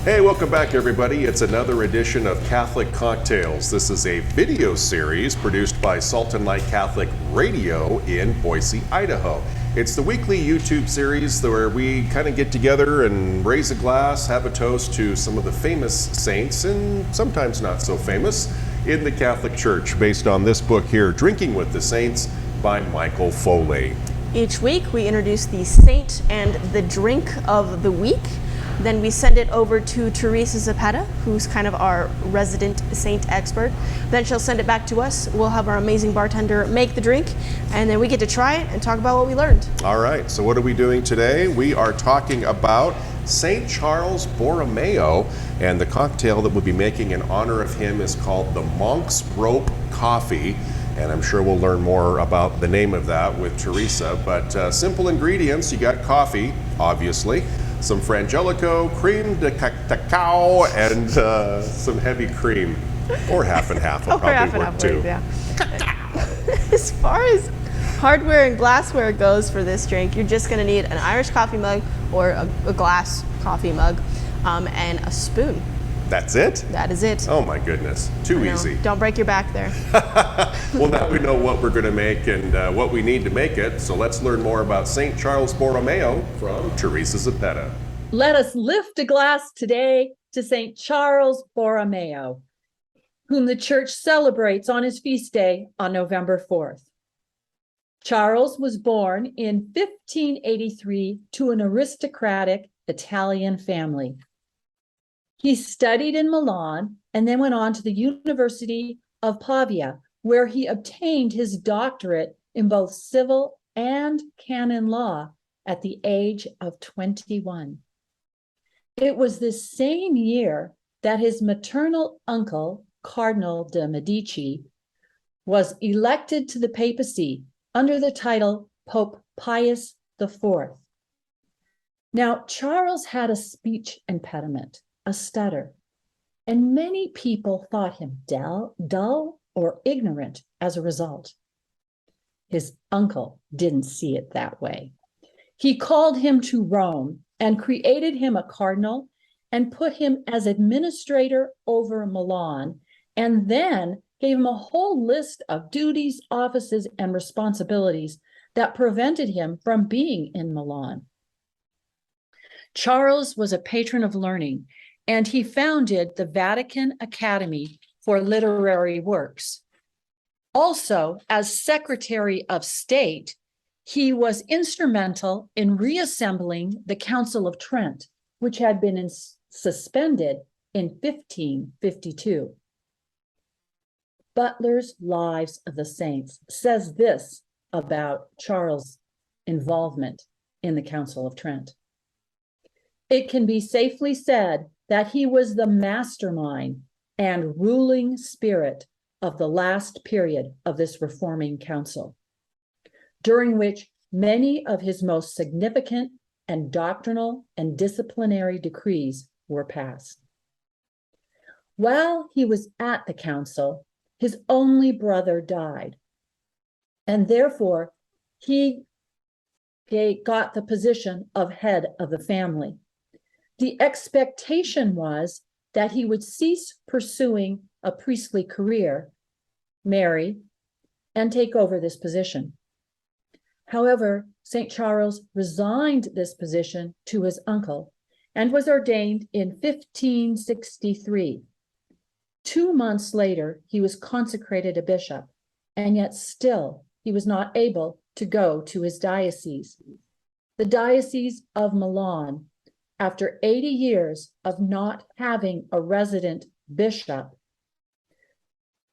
Hey, welcome back, everybody. It's another edition of Catholic Cocktails. This is a video series produced by Salt and Light Catholic Radio in Boise, Idaho. It's the weekly YouTube series where we kind of get together and raise a glass, have a toast to some of the famous saints and sometimes not so famous in the Catholic Church, based on this book here, Drinking with the Saints by Michael Foley. Each week we introduce the saint and the drink of the week. Then we send it over to Teresa Zapata, who's kind of our resident saint expert. Then she'll send it back to us. We'll have our amazing bartender make the drink, and then we get to try it and talk about what we learned. All right, so what are we doing today? We are talking about St. Charles Borromeo, and the cocktail that we'll be making in honor of him is called the Monk's Rope Coffee. And I'm sure we'll learn more about the name of that with Teresa. But simple ingredients, you got coffee, obviously, some frangelico, cream de cacao, and some heavy cream. Or half and half will probably work too. Yeah. As far as hardware and glassware goes for this drink, you're just going to need an Irish coffee mug or a glass coffee mug and a spoon. That's it? That is it. Oh my goodness, too easy. Don't break your back there. Well, now we know what we're going to make and what we need to make it. So let's learn more about St. Charles Borromeo from Teresa Zapata. Let us lift a glass today to St. Charles Borromeo, whom the Church celebrates on his feast day on November 4th. Charles was born in 1583 to an aristocratic Italian family. He studied in Milan and then went on to the University of Pavia, where he obtained his doctorate in both civil and canon law at the age of 21. It was this same year that his maternal uncle, Cardinal de' Medici, was elected to the papacy under the title Pope Pius IV. Now, Charles had a speech impediment, a stutter, and many people thought him dull or ignorant as a result. His uncle didn't see it that way. He called him to Rome and created him a cardinal and put him as administrator over Milan, and then gave him a whole list of duties, offices, and responsibilities that prevented him from being in Milan. Charles was a patron of learning, and he founded the Vatican Academy for Literary Works. Also, as Secretary of State, he was instrumental in reassembling the Council of Trent, which had been suspended in 1552. Butler's Lives of the Saints says this about Charles' involvement in the Council of Trent. It can be safely said that he was the mastermind and ruling spirit of the last period of this reforming council, during which many of his most significant and doctrinal and disciplinary decrees were passed. While he was at the council, his only brother died, and therefore he got the position of head of the family. The expectation was that he would cease pursuing a priestly career, marry, and take over this position. However, St. Charles resigned this position to his uncle and was ordained in 1563. 2 months later, he was consecrated a bishop, and yet still he was not able to go to his diocese. The Diocese of Milan, after 80 years of not having a resident bishop,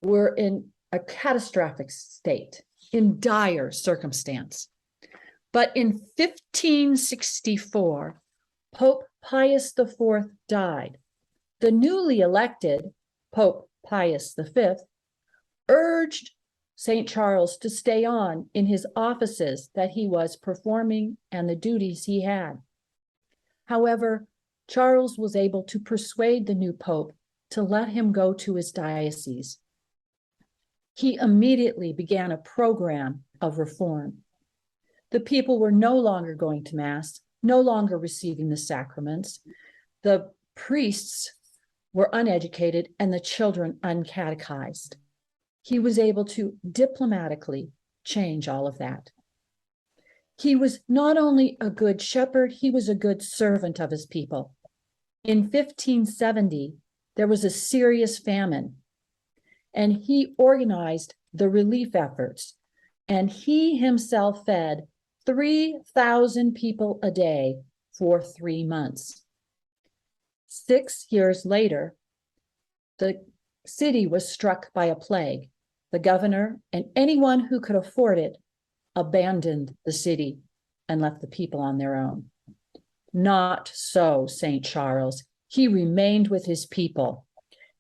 were in a catastrophic state, in dire circumstance. But in 1564, Pope Pius IV died. The newly elected Pope Pius V urged St. Charles to stay on in his offices that he was performing and the duties he had. However, Charles was able to persuade the new pope to let him go to his diocese. He immediately began a program of reform. The people were no longer going to Mass, no longer receiving the sacraments. The priests were uneducated and the children uncatechized. He was able to diplomatically change all of that. He was not only a good shepherd, he was a good servant of his people. In 1570, there was a serious famine, and he organized the relief efforts, and he himself fed 3,000 people a day for 3 months. 6 years later, the city was struck by a plague. The governor and anyone who could afford it abandoned the city and left the people on their own. Not so St. Charles. He remained with his people.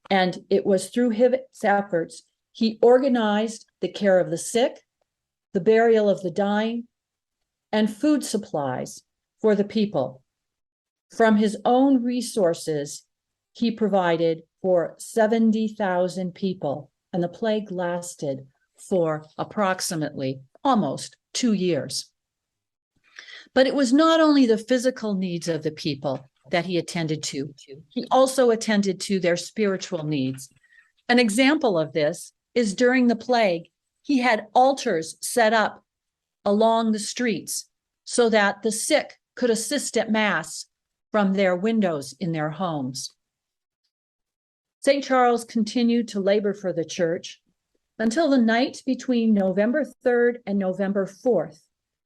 And it was through his efforts, he organized the care of the sick, the burial of the dying, and food supplies for the people. From his own resources, he provided for 70,000 people, and the plague lasted for approximately almost 2 years. But it was not only the physical needs of the people that he attended to, he also attended to their spiritual needs. An example of this is during the plague, he had altars set up along the streets so that the sick could assist at Mass from their windows in their homes. St. Charles continued to labor for the church until the night between November 3rd and November 4th,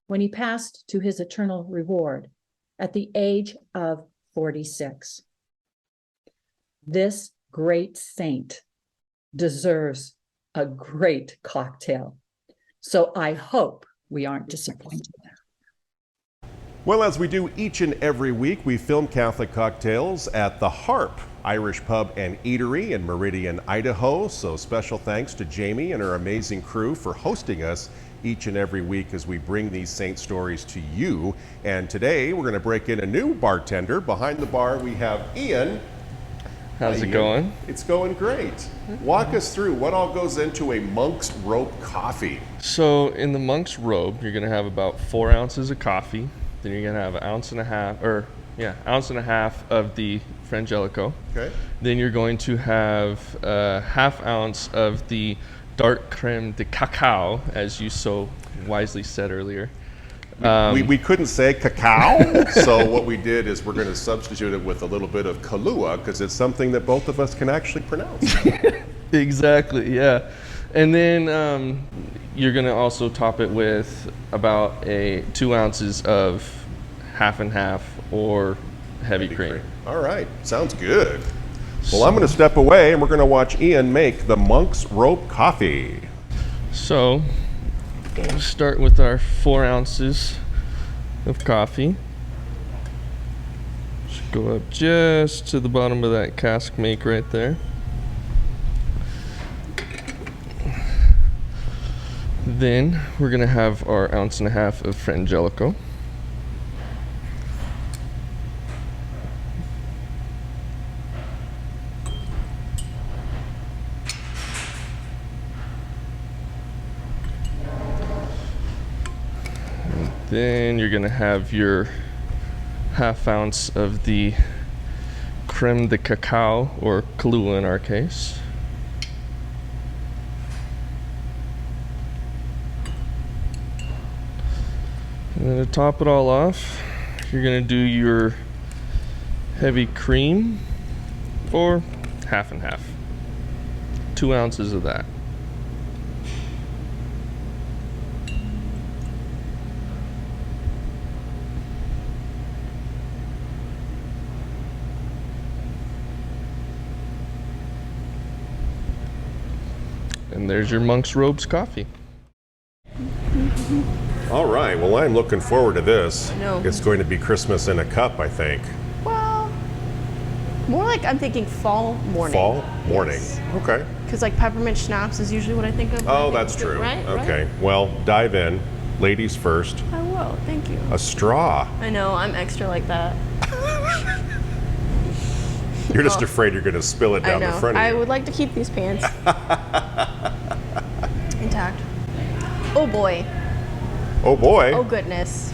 when he passed to his eternal reward at the age of 46. This great saint deserves a great cocktail. So I hope we aren't disappointed. Well, as we do each and every week, we film Catholic cocktails at the Harp Irish Pub and Eatery in Meridian, Idaho. So special thanks to Jamie and her amazing crew for hosting us each and every week as we bring these saint stories to you. And today we're going to break in a new bartender. Behind the bar we have Ian. How's it going? It's going great. Walk us through what all goes into a monk's rope coffee. So in the monk's robe, you're going to have about 4 ounces of coffee. Then you're going to have an ounce and a half of the Frangelico. Okay. Then you're going to have a half ounce of the dark creme de cacao, as you so wisely said earlier. We couldn't say cacao, so what we did is we're going to substitute it with a little bit of Kahlua because it's something that both of us can actually pronounce. Exactly, yeah. And then you're going to also top it with about 2 ounces of half and half or heavy cream. All right, sounds good. Well, I'm going to step away and we're going to watch Ian make the monk's rope coffee. So we'll start with our 4 ounces of coffee. Just go up just to the bottom of that cask make right there. Then we're going to have our ounce and a half of Frangelico. Then you're going to have your half ounce of the creme de cacao, or Kahlua in our case. And then to top it all off, you're going to do your heavy cream, or half and half. 2 ounces of that. And there's your Monk's Robes coffee. All right, well, I'm looking forward to this. I know. It's going to be Christmas in a cup, I think. Well, more like I'm thinking fall morning. Fall morning. Yes. Okay. Because like peppermint schnapps is usually what I think of. when I Oh, think that's of true. Right? Okay, well, dive in. Ladies first. I will. Thank you. A straw. I know, I'm extra like that. You're just afraid you're going to spill it I down know. the front of I you. would like to keep these pants intact. Oh boy. Oh boy. Oh goodness.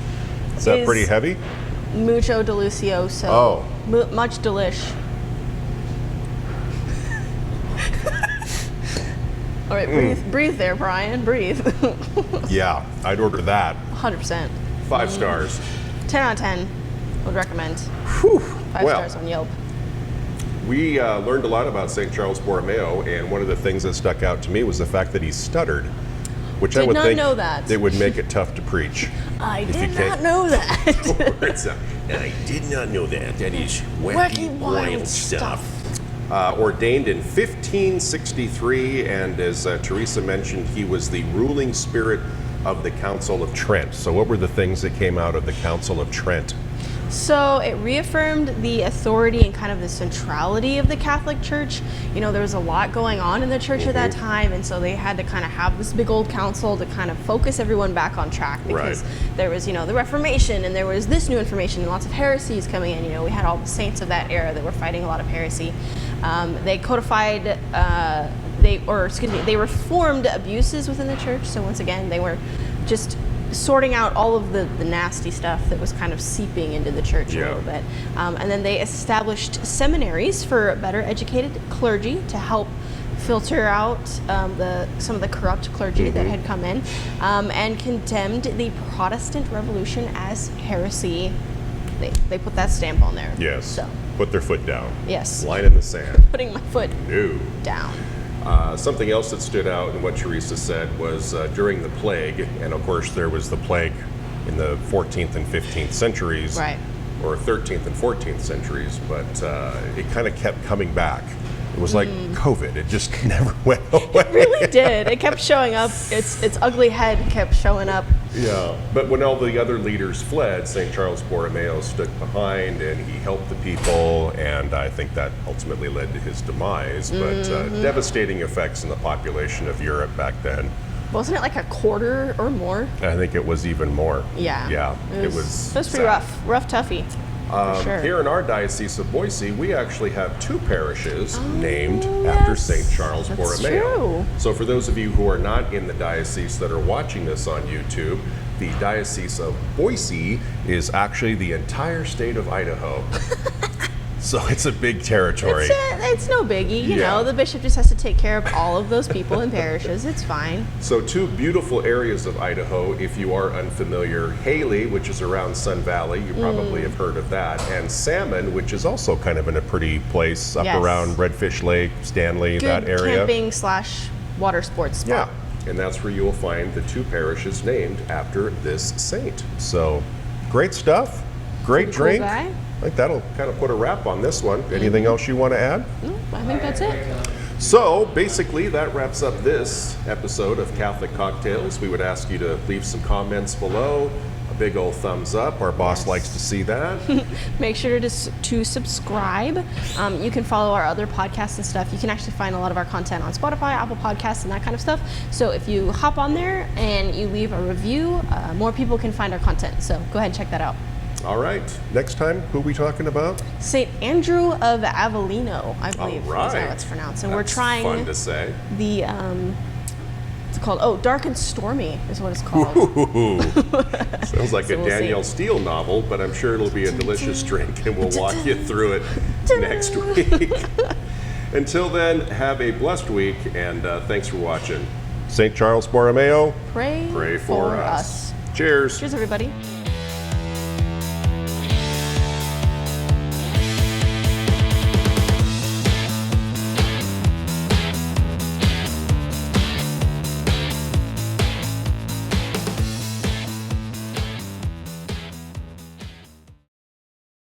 Is that pretty heavy? Mucho delicioso. Oh. Much delish. All right, breathe there, Brian. Breathe. Yeah, I'd order that. 100%. 5 stars. 10 out of 10. Would recommend. Whew. 5 Well, stars on Yelp. we learned a lot about St. Charles Borromeo, and one of the things that stuck out to me was the fact that he stuttered, which I Did would not think know that. it would make it tough to preach. I if you did can't- not know that. I did not know that. That is Wacky, wild stuff. Ordained in 1563, and as Teresa mentioned, he was the ruling spirit of the Council of Trent. So what were the things that came out of the Council of Trent? So it reaffirmed the authority and kind of the centrality of the Catholic Church. You know, there was a lot going on in the church at that time, and so they had to kind of have this big old council to kind of focus everyone back on track, because there was, you know, the Reformation, and there was this new information and lots of heresies coming in. You know, we had all the saints of that era that were fighting a lot of heresy. They codified, they reformed abuses within the church. So once again, they were just sorting out all of the nasty stuff that was kind of seeping into the church a little bit. And then they established seminaries for better educated clergy to help filter out some of the corrupt clergy that had come in, and condemned the Protestant Revolution as heresy. They put that stamp on there. Yes. So, Put their foot down. yes. Line in the sand. Putting my foot No. down. Something else that stood out in what Teresa said was during the plague, and of course there was the plague in the 14th and 15th centuries, Right. or 13th and 14th centuries, but it kind of kept coming back. It was like COVID; it just never went away. It really did. It kept showing up. Its ugly head kept showing up. Yeah, but when all the other leaders fled, St. Charles Borromeo stood behind and he helped the people, and I think that ultimately led to his demise. But devastating effects in the population of Europe back then. Wasn't it like a quarter or more? I think it was even more. Yeah. Yeah, it was pretty sad. rough toughie. For sure. Here in our Diocese of Boise, we actually have 2 parishes named after yes. St. Charles That's Borromeo. true. So for those of you who are not in the diocese that are watching this on YouTube, the Diocese of Boise is actually the entire state of Idaho. So it's a big territory. It's no biggie. You Yeah. know, the bishop just has to take care of all of those people in parishes. It's fine. So 2 beautiful areas of Idaho, if you are unfamiliar. Haley, which is around Sun Valley, you probably have heard of that. And Salmon, which is also kind of in a pretty place up Yes. around Redfish Lake, Stanley, Good that area. camping / water sports Yeah, spot. and that's where you will find the 2 parishes named after this saint. So great stuff, great Pretty cool drink. guy. I think that'll kind of put a wrap on this one. Anything else you want to add? No, I think that's it. So basically, that wraps up this episode of Catholic Cocktails. We would ask you to leave some comments below. A big old thumbs up. Our boss likes to see that. Make sure to subscribe. You can follow our other podcasts and stuff. You can actually find a lot of our content on Spotify, Apple Podcasts, and that kind of stuff. So if you hop on there and you leave a review, more people can find our content. So go ahead and check that out. All right. Next time, who are we talking about? St. Andrew of Avellino, I believe All is right. how it's pronounced. And That's we're trying fun to say. the, it's called, Dark and Stormy is what it's called. Ooh. Sounds like So a we'll Danielle see. Steele novel, but I'm sure it'll be a delicious drink, and we'll walk you through it next week. Until then, have a blessed week, and thanks for watching. St. Charles Borromeo, Pray pray for us. Cheers. Cheers, everybody.